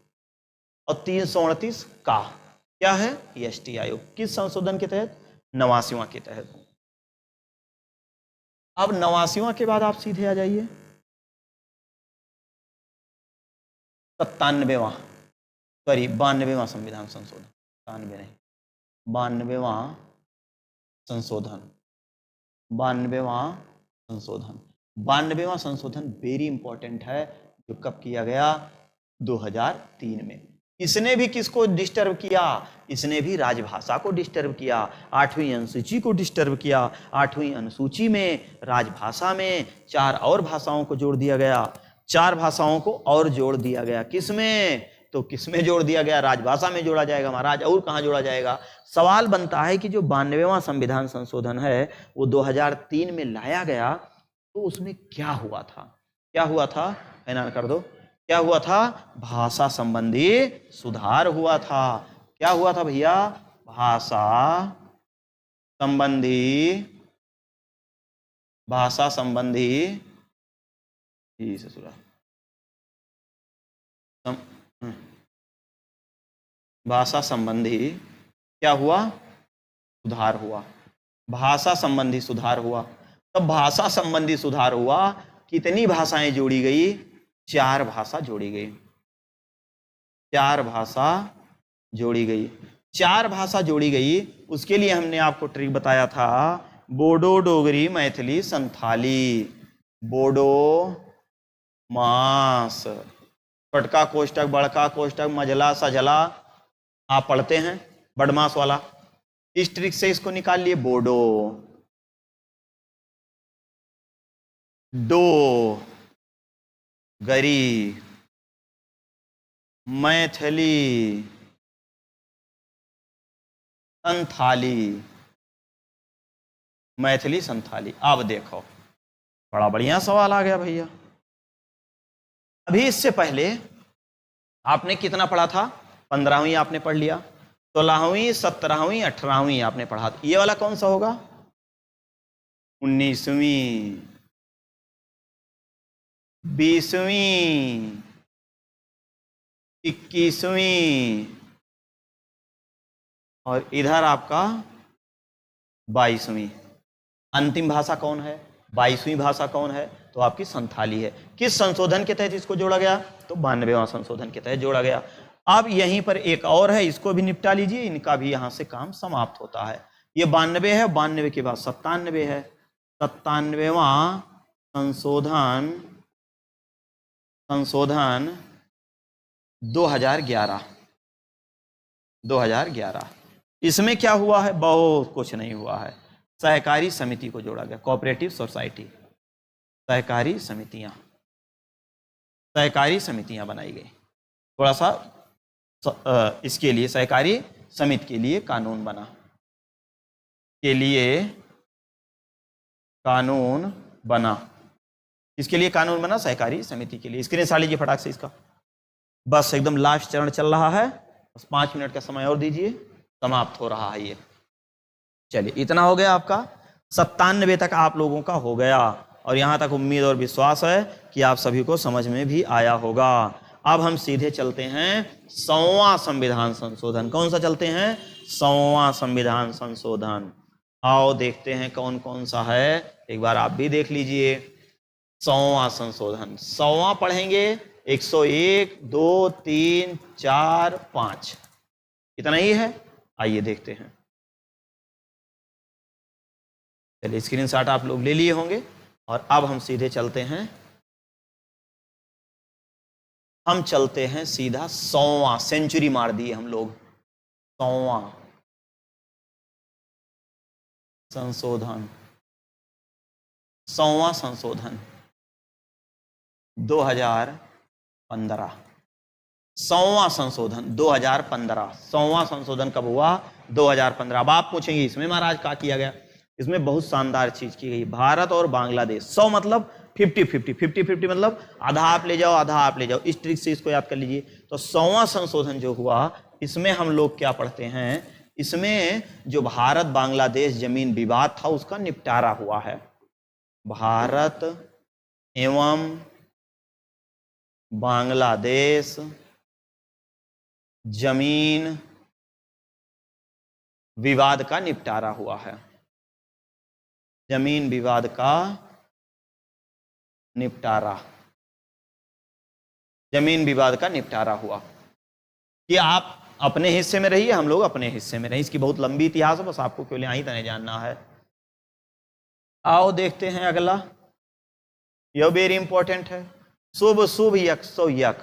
और 338 का क्या है, एसटी आयोग। किस संशोधन के तहत, 89वां के तहत। अब 89वां के बाद आप सीधे आ जाइए 97वां, सॉरी 92वां संविधान संशोधन, 97 नहीं, 92वां संशोधन। 92वां संशोधन, 92वां संशोधन वेरी इंपॉर्टेंट है, जो कब किया गया, 2003 में। इसने भी किसको डिस्टर्ब किया, इसने भी राजभाषा को डिस्टर्ब किया, 8वीं अनुसूची को डिस्टर्ब किया। 8वीं अनुसूची में राजभाषा में 4 और भाषाओं को जोड़ दिया गया, 4 भाषाओं को और जोड़ दिया गया। किसमें, तो किसमें जोड़ दिया गया, राजभाषा में जोड़ा जाएगा महाराज, और कहां जोड़ा जाएगा। सवाल बनता है कि जो 92वां संविधान संशोधन है वो 2003 में लाया गया, तो उसमें क्या हुआ था, क्या हुआ था, ऐलान कर दो, क्या हुआ था, भाषा संबंधी सुधार हुआ था। क्या हुआ था भैया, भाषा संबंधी, भाषा संबंधी भाषा संबंधी क्या हुआ, सुधार हुआ। भाषा संबंधी सुधार हुआ। तब भाषा संबंधी सुधार हुआ, कितनी भाषाएं जोड़ी गई, 4 भाषा जोड़ी गई, 4 भाषा जोड़ी गई। 4 भाषा जोड़ी गई, उसके लिए हमने आपको ट्रिक बताया था, बोडो डोगरी मैथिली संथाली। बोडो मास, छोटका कोष्टक बड़का कोष्टक मझला सझला आप पढ़ते हैं, बड़मास वाला। इस ट्रिक से इसको निकाल लिए, बोडो, डो गरी, मैथिली, संथाली, मैथिली संथाली। अब देखो बड़ा बढ़िया सवाल आ गया भैया। अभी इससे पहले आपने कितना पढ़ा था, 15वीं आपने पढ़ लिया, 16वीं 17वीं 18वीं आपने पढ़ा। ये वाला कौन सा होगा, 19वीं 20वीं 21वीं और इधर आपका 22वीं। अंतिम भाषा कौन है, 22वीं भाषा कौन है, तो आपकी संथाली है। किस संशोधन के तहत इसको जोड़ा गया, तो 92वां संशोधन के तहत जोड़ा गया। अब यहीं पर एक और है, इसको भी निपटा लीजिए, इनका भी यहां से काम समाप्त होता है। ये 92 है, 92 के बाद 97 है। 97वां संशोधन 2011 इसमें क्या हुआ है? बहुत कुछ नहीं हुआ है। सहकारी समिति को जोड़ा गया, कोऑपरेटिव सोसाइटी, सहकारी समितियां बनाई गई। थोड़ा सा इसके लिए सहकारी समिति के लिए कानून बना, इसके लिए कानून बना सहकारी समिति के लिए। स्क्रीनशॉट लीजिए फटाक से इसका। बस एकदम लास्ट चरण चल रहा है, बस 5 मिनट का समय और दीजिए, समाप्त हो रहा है ये। चलिए इतना हो गया आपका, 97 तक आप लोगों का हो गया, और यहां तक उम्मीद और विश्वास है कि आप सभी को समझ में भी आया होगा। अब हम सीधे चलते हैं 100वां संविधान संशोधन। कौन सा चलते हैं? 100वां संविधान संशोधन। आओ देखते हैं कौन कौन सा है, एक बार आप भी देख लीजिए। 100वां संशोधन, 100वां पढ़ेंगे, 101, 2, 3, 4, 5, इतना ही है। आइए देखते हैं। चलिए स्क्रीनशॉट आप लोग ले लिए होंगे, और अब हम सीधे चलते हैं, हम चलते हैं सीधा 100वां, सेंचुरी मार दिए हम लोग। 100वां संशोधन, 100वां संशोधन 2015। 100वां संशोधन 2015। 100वां संशोधन कब हुआ? 2015। अब आप पूछेंगे इसमें महाराज क्या किया गया? इसमें बहुत शानदार चीज की गई। भारत और बांग्लादेश, 100 मतलब 50-50, 50-50 मतलब आधा आप ले जाओ आधा आप ले जाओ, इस ट्रिक से इसको याद कर लीजिए। तो 100वां संशोधन जो हुआ, इसमें हम लोग क्या पढ़ते हैं? इसमें जो भारत बांग्लादेश जमीन विवाद था उसका निपटारा हुआ है। भारत एवं बांग्लादेश जमीन विवाद का निपटारा हुआ है। जमीन विवाद का निपटारा, जमीन विवाद का निपटारा हुआ कि आप अपने हिस्से में रहिए, हम लोग अपने हिस्से में रहिए। इसकी बहुत लंबी इतिहास है, बस आपको केवल यहीं तक जानना है। आओ देखते हैं अगला, यह वेरी इंपॉर्टेंट है। शुभ शुभ यक सो यक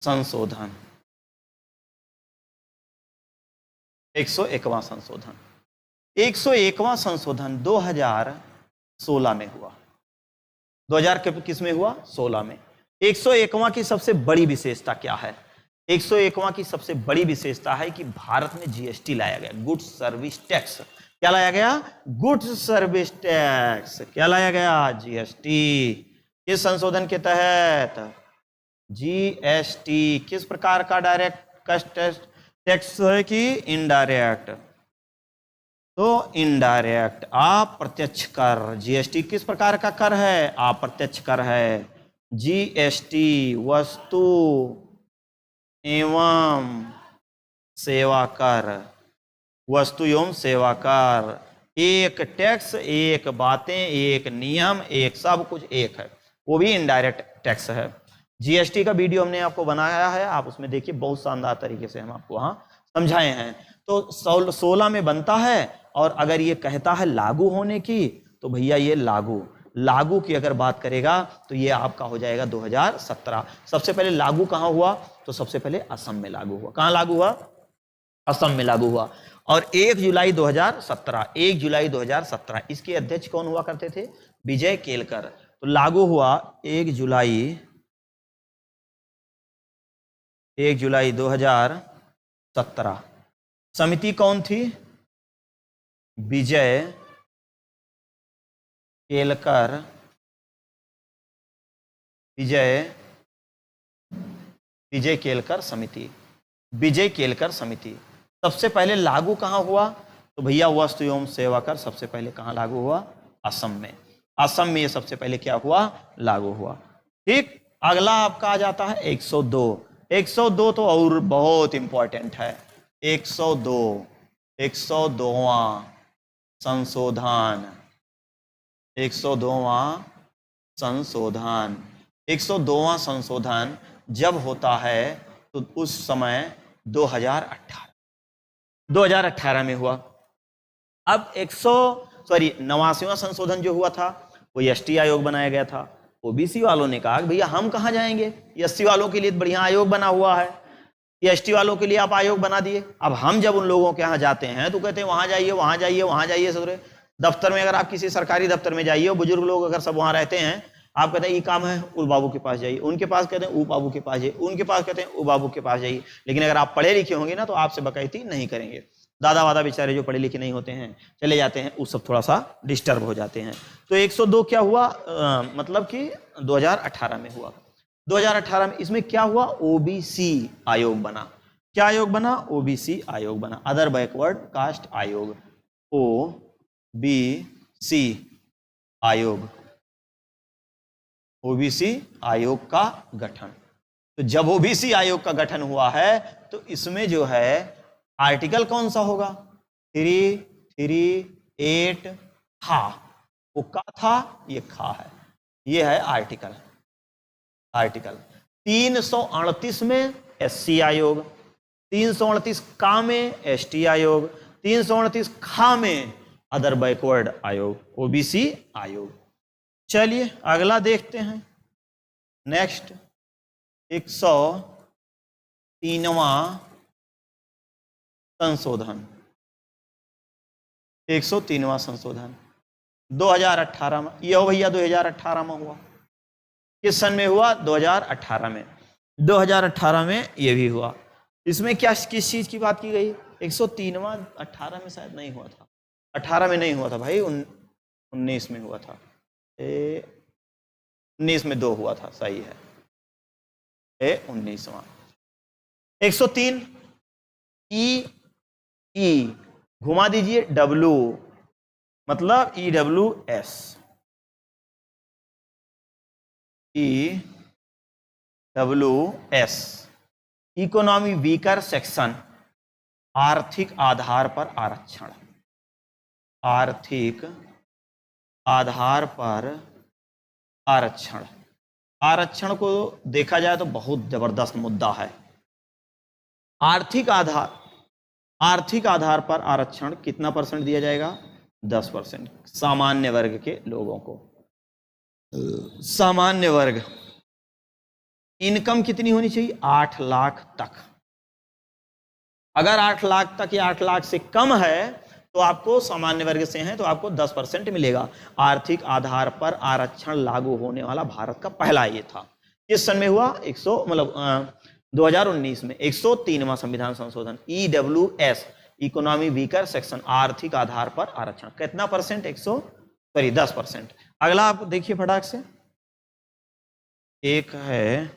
संशोधन, 101वां संशोधन। 101वां संशोधन 2016 में हुआ। 2000 के किस में हुआ? 16 में। 101वां की सबसे बड़ी विशेषता क्या है? 101वां की सबसे बड़ी विशेषता है कि भारत में जीएसटी लाया गया, गुड्स सर्विस टैक्स। क्या लाया गया? Goods service tax. क्या लाया गया? जीएसटी। किस संशोधन के तहत? जीएसटी। किस प्रकार का? डायरेक्ट टैक्स है कि इनडायरेक्ट? तो इनडायरेक्ट, अप्रत्यक्ष कर। जीएसटी किस प्रकार का कर है? अप्रत्यक्ष कर है। जीएसटी वस्तु एवं सेवा कर, वस्तु एवं सेवा कर। एक टैक्स, एक बातें, एक नियम, एक सब कुछ एक है, वो भी इनडायरेक्ट टैक्स है। जीएसटी का वीडियो हमने आपको बनाया है, आप उसमें देखिए, बहुत शानदार तरीके से हम आपको वहां समझाए हैं। तो 16 में बनता है, और अगर ये कहता है लागू होने की, तो भैया ये लागू की अगर बात करेगा तो ये आपका हो जाएगा 2017। सबसे पहले लागू कहां हुआ? तो सबसे पहले असम में लागू हुआ। कहां लागू हुआ? असम में लागू हुआ। और 1 जुलाई 2017, 1 जुलाई 2017 इसके अध्यक्ष कौन हुआ करते थे? विजय केलकर। तो लागू हुआ 1 जुलाई 2017। समिति कौन थी? विजय केलकर, विजय केलकर समिति, विजय केलकर समिति। सबसे पहले लागू कहां हुआ? तो भैया वस्तु एवं सेवा कर सबसे पहले कहां लागू हुआ? असम में। असम में ये सबसे पहले क्या हुआ? लागू हुआ। ठीक, अगला आपका आ जाता है 102। 102 तो और बहुत इंपॉर्टेंट है। 102वां संशोधन, 102वां संशोधन। 102वां संशोधन जब होता है तो उस समय 2018 में हुआ। अब 89वां संशोधन जो हुआ था, वो एसटी आयोग बनाया गया था, ओबीसी वालों ने कहा भैया हम कहाँ जाएंगे, एससी वालों के लिए बढ़िया आयोग बना हुआ है, एसटी वालों के लिए आप आयोग बना दिए। अब हम जब उन लोगों के यहाँ जाते हैं तो कहते हैं वहां जाइए वहां जाइए वहां जाइए। सर दफ्तर में अगर आप किसी सरकारी दफ्तर में जाइए, बुजुर्ग लोग अगर सब वहां रहते हैं, आप कहते हैं ये काम है उस बाबू के पास जाइए, उनके पास कहते हैं वो बाबू के पास जाइए, उनके पास कहते हैं वो बाबू के पास जाइए। लेकिन अगर आप पढ़े लिखे होंगे ना तो आपसे बकैती नहीं करेंगे। दादा वादा बेचारे जो पढ़े लिखे नहीं होते हैं चले जाते हैं, वो सब थोड़ा सा डिस्टर्ब हो जाते हैं। तो 102 क्या हुआ, मतलब कि 2018 में हुआ। 2018 में इसमें क्या हुआ, ओबीसी आयोग बना। क्या आयोग बना, ओबीसी आयोग बना, अदर बैकवर्ड कास्ट आयोग, ओबीसी आयोग, ओबीसी आयोग का गठन। तो जब ओबीसी आयोग का गठन हुआ है तो इसमें जो है आर्टिकल कौन सा होगा, 338 खा, वो का था ये खा है, ये है आर्टिकल। आर्टिकल 338 में एससी आयोग, 338 का में एसटी आयोग, 338 खा में अदर बैकवर्ड आयोग, ओबीसी आयोग। चलिए अगला देखते हैं। नेक्स्ट 103वां संशोधन, 103वां संशोधन 2018 में। यह भैया 2018 में हुआ। किस सन में हुआ, 2018 में। 2018 में यह भी हुआ। इसमें क्या किस चीज की बात की गई, 103वां 18 में शायद नहीं हुआ था, 18 में नहीं हुआ था भाई, 19 में हुआ था, 19 में 2 हुआ था, सही है, 19वां। 103 ई घुमा दीजिए, डब्लू मतलब EWS, EWS economy weaker section, आर्थिक आधार पर आरक्षण। आर्थिक आधार पर आरक्षण। आरक्षण को देखा जाए तो बहुत जबरदस्त मुद्दा है। आर्थिक आधार पर आरक्षण कितना परसेंट दिया जाएगा, 10%। सामान्य वर्ग के लोगों को, सामान्य वर्ग, इनकम कितनी होनी चाहिए, 8 लाख तक। अगर 8 लाख तक या 8 लाख से कम है तो आपको, सामान्य वर्ग से हैं तो आपको 10% मिलेगा। आर्थिक आधार पर आरक्षण लागू होने वाला भारत का पहला ये था। किस सन में हुआ, 2019 में 103वां संविधान संशोधन, EWS इकोनॉमी वीकर सेक्शन, आर्थिक आधार पर आरक्षण। कितना परसेंट, 10%। अगला आप देखिए फटाक से, एक है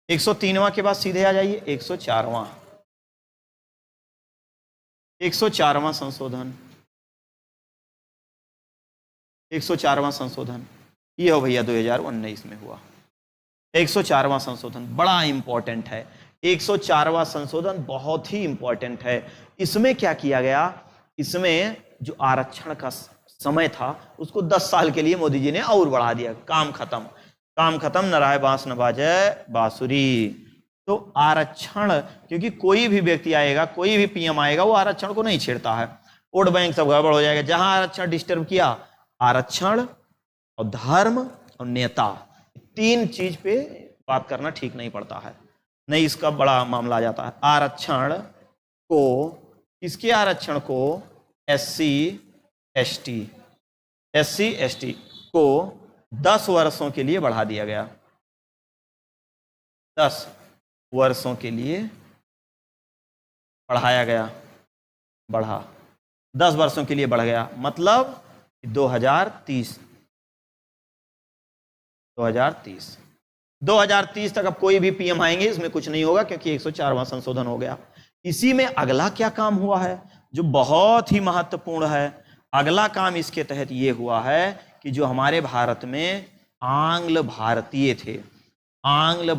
103वां के बाद सीधे आ जाइए 104वां, 104वां संशोधन, 104वां संशोधन ये हो भैया 2019 में हुआ। 104वां संशोधन बड़ा इंपॉर्टेंट है। 104वां संशोधन बहुत ही इंपॉर्टेंट है। इसमें क्या किया गया, इसमें जो आरक्षण का समय था उसको 10 साल के लिए मोदी जी ने और बढ़ा दिया। काम खत्म, काम खत्म, न राय बांस न बाजे बांसुरी। तो आरक्षण, क्योंकि कोई भी व्यक्ति आएगा, कोई भी पीएम आएगा, वो आरक्षण को नहीं छेड़ता है। वोट बैंक सब गड़बड़ हो जाएगा। जहां आरक्षण डिस्टर्ब किया, आरक्षण और धर्म और नेता, 3 चीज पे बात करना ठीक नहीं पड़ता है, नहीं इसका बड़ा मामला आ जाता है। आरक्षण को, इसके आरक्षण को SC ST को 10 वर्षों के लिए बढ़ा दिया गया। 10 वर्षों के लिए बढ़ाया गया, बढ़ा 10 वर्षों के लिए बढ़ गया, मतलब 2030 तक अब कोई भी पीएम आएंगे इसमें कुछ नहीं होगा, क्योंकि 104वां संशोधन हो गया। इसी में अगला क्या काम हुआ है जो बहुत ही महत्वपूर्ण है। अगला काम इसके तहत ये हुआ है कि जो हमारे भारत में आंग्ल भारतीय थे, आंग्ल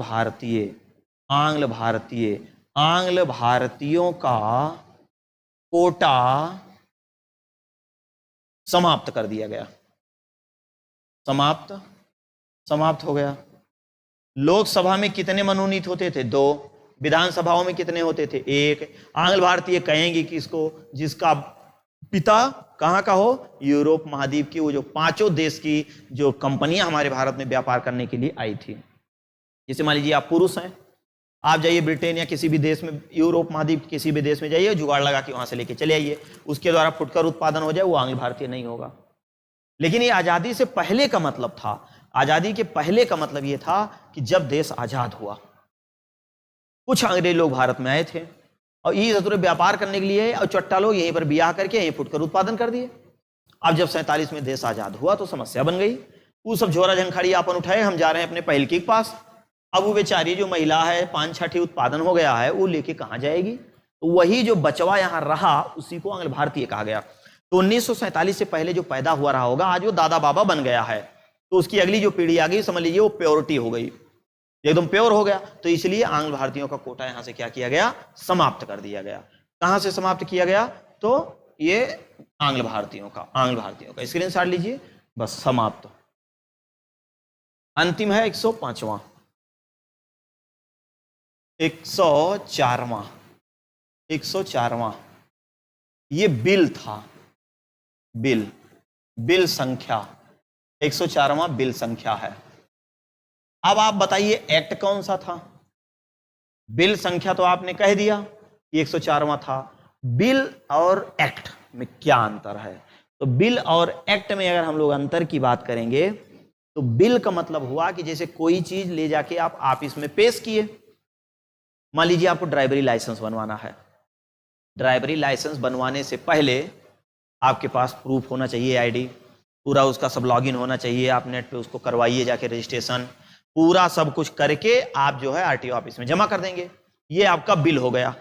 भारतीयों का कोटा समाप्त कर दिया गया। समाप्त हो गया। लोकसभा में कितने मनोनीत होते थे, 2। विधानसभाओं में कितने होते थे, 1। आंग्ल भारतीय कहेंगे कि इसको, जिसका पिता कहाँ का हो, यूरोप महाद्वीप की वो जो पांचों देश की जो कंपनियां हमारे भारत में व्यापार करने के लिए आई थी। जैसे मान लीजिए आप पुरुष हैं, आप जाइए ब्रिटेन या किसी भी देश में, यूरोप महाद्वीप किसी भी देश में जाइए, जुगाड़ लगा के वहां से लेके चले आइए, उसके द्वारा फुटकर उत्पादन हो जाए, वो आंग्ल भारतीय नहीं होगा। लेकिन ये आजादी से पहले का मतलब था, आजादी के पहले का मतलब ये था कि जब देश आजाद हुआ, कुछ अंग्रेज लोग भारत में आए थे और ये जरूर व्यापार करने के लिए, और चट्टा लोग यहीं पर ब्याह करके यहीं फुटकर उत्पादन कर दिए। अब जब 47 में देश आजाद हुआ तो समस्या बन गई, वो सब झोरा झंखाड़ी आपन उठाए, हम जा रहे हैं अपने पहल के पास। अब वो बेचारी जो महिला है, 5-6 उत्पादन हो गया है, वो लेके कहां जाएगी? तो वही जो बचवा यहां रहा उसी को आंग्ल भारतीय कहा गया। तो 1947 से पहले जो पैदा हुआ रहा होगा, आज वो दादा बाबा बन गया है, तो उसकी अगली जो पीढ़ी आ गई, समझ लीजिए वो प्योरिटी हो गई, एकदम प्योर हो गया। तो इसलिए आंग्ल भारतीयों का कोटा यहां से क्या किया गया, समाप्त कर दिया गया। कहां से समाप्त किया गया? तो ये आंग्ल भारतीयों का स्क्रीनशॉट लीजिए, बस समाप्त। अंतिम है 105वां, 104वां, 104वां, ये बिल था, बिल संख्या 104वां बिल संख्या है। अब आप बताइए एक्ट कौन सा था? बिल संख्या तो आपने कह दिया कि 104वां था, बिल और एक्ट में क्या अंतर है? तो बिल और एक्ट में अगर हम लोग अंतर की बात करेंगे तो बिल का मतलब हुआ कि जैसे कोई चीज ले जाके आप ऑफिस में पेश किए, मान लीजिए आपको ड्राइवरी लाइसेंस बनवाना है, ड्राइवरी लाइसेंस बनवाने से पहले आपके पास प्रूफ होना चाहिए, आईडी, पूरा उसका सब लॉगिन होना चाहिए, आप नेट पे उसको करवाइए जाके रजिस्ट्रेशन, पूरा सब कुछ करके आप जो है आरटीओ ऑफिस में जमा कर देंगे, ये आपका बिल हो गया।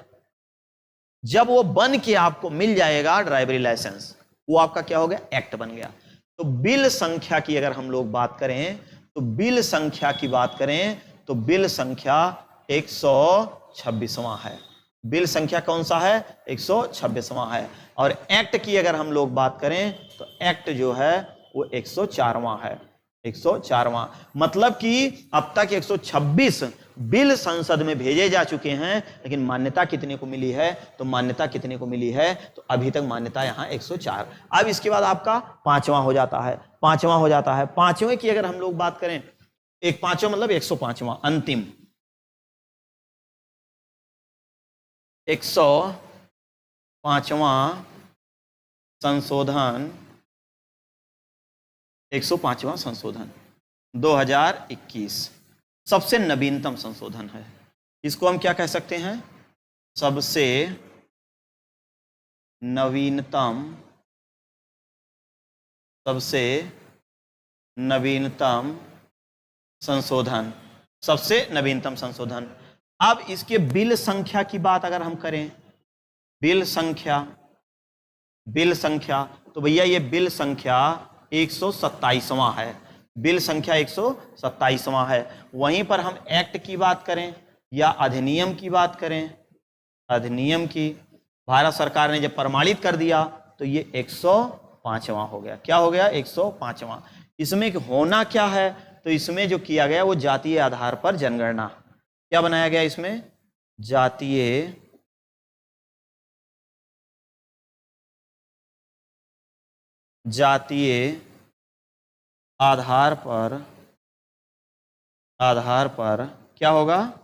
जब वो बन के आपको मिल जाएगा ड्राइवरी लाइसेंस, वो आपका क्या हो गया, एक्ट बन गया। तो बिल संख्या की अगर हम लोग बात करें, तो बिल संख्या की बात करें तो बिल संख्या 126वां है। बिल संख्या कौन सा है? 126वां है। और एक्ट की अगर हम लोग बात करें तो एक्ट जो है वो 104वां है, 104वां। मतलब कि अब तक 126 बिल संसद में भेजे जा चुके हैं, लेकिन मान्यता कितने को मिली है? तो मान्यता कितने को मिली है? तो अभी तक मान्यता यहां 104। अब इसके बाद आपका पांचवा हो जाता है, पांचवा हो जाता है। पांचवें की अगर हम लोग बात करें, एक पांचवा मतलब 105वां अंतिम, 105वां संशोधन, 105वां संशोधन 2021 सबसे नवीनतम संशोधन है। इसको हम क्या कह सकते हैं? सबसे नवीनतम, सबसे नवीनतम संशोधन, सबसे नवीनतम संशोधन। अब इसके बिल संख्या की बात अगर हम करें, बिल संख्या, बिल संख्या, तो भैया ये बिल संख्या 127वां है, बिल संख्या 127वां है। वहीं पर हम एक्ट की बात करें या अधिनियम की बात करें, अधिनियम की, भारत सरकार ने जब प्रमाणित कर दिया तो ये 105वां हो गया। क्या हो गया? 105वां। इसमें होना क्या है? तो इसमें जो किया गया वो जातीय आधार पर जनगणना, क्या बनाया गया इसमें? जातीय आधार पर, आधार पर क्या होगा?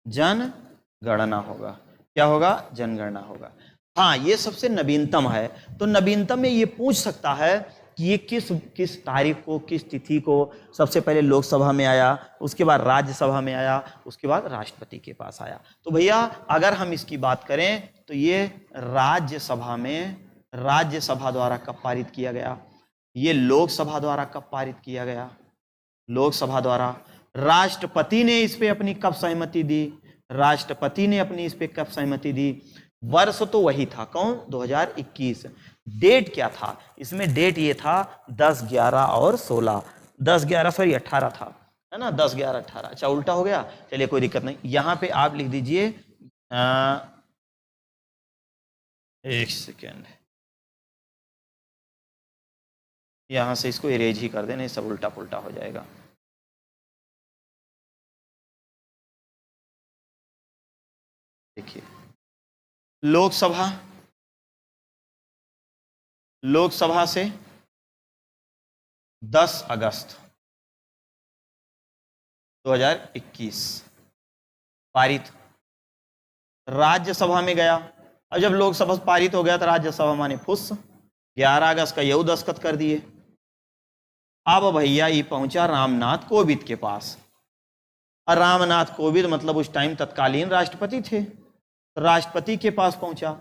जनगणना होगा। क्या होगा? जनगणना होगा। हाँ, ये सबसे नवीनतम है। तो नवीनतम में ये पूछ सकता है कि ये किस तारीख को, किस तिथि को सबसे पहले लोकसभा में आया, उसके बाद राज्यसभा में आया, उसके बाद राष्ट्रपति के पास आया। तो भैया अगर हम इसकी बात करें तो ये राज्यसभा में, राज्यसभा द्वारा कब पारित किया गया? ये लोकसभा द्वारा कब पारित किया गया? लोकसभा द्वारा। राष्ट्रपति ने इस पे अपनी कब सहमति दी? राष्ट्रपति ने अपनी इस पे कब सहमति दी? वर्ष तो वही था, कौन? 2021। डेट क्या था इसमें? डेट ये था 10, 11 और 16, 10, 11 सॉरी 18 था, है ना, 10, 11, 18। अच्छा उल्टा हो गया, चलिए कोई दिक्कत नहीं। यहां पे आप लिख दीजिए, एक सेकेंड, यहां से इसको इरेज ही कर देना, सब उल्टा पुल्टा हो जाएगा। देखिए, लोकसभा लोकसभा से 10 अगस्त 2021 पारित। राज्यसभा में गया, अब जब लोकसभा पारित हो गया तो राज्यसभा माने फुस, 11 अगस्त का यू दस्तखत कर दिए। अब भैया ये पहुंचा रामनाथ कोविंद के पास, और रामनाथ कोविंद मतलब उस टाइम तत्कालीन राष्ट्रपति थे, राष्ट्रपति के पास पहुंचा।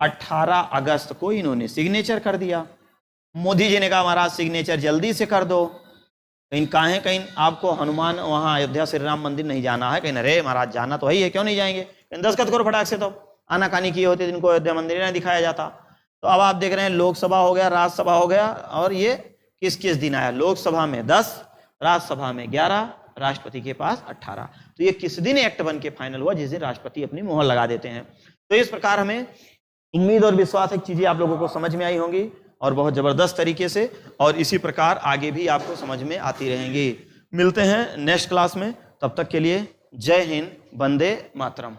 18 अगस्त को इन्होंने सिग्नेचर कर दिया। मोदी जी ने कहा महाराज सिग्नेचर जल्दी से कर दो, कहीं आपको हनुमान वहां अयोध्या श्री राम मंदिर नहीं जाना है, कहीं अरे महाराज जाना तो है, क्यों नहीं जाएंगे, कहीं दस्तखत करो फटाक से। तो आनाकानी किए होते जिनको अयोध्या मंदिर नहीं दिखाया जाता। तो अब आप देख रहे हैं लोकसभा हो गया, राज्यसभा हो गया, और ये किस किस दिन आया, लोकसभा में 10, राज्यसभा में 11, राष्ट्रपति के पास 18। तो ये किस दिन एक्ट बन के फाइनल हुआ, जिस दिन राष्ट्रपति अपनी मोहर लगा देते हैं। तो इस प्रकार हमें उम्मीद और विश्वास है चीजें आप लोगों को समझ में आई होंगी, और बहुत जबरदस्त तरीके से, और इसी प्रकार आगे भी आपको समझ में आती रहेंगी। मिलते हैं नेक्स्ट क्लास में, तब तक के लिए जय हिंद, वंदे मातरम।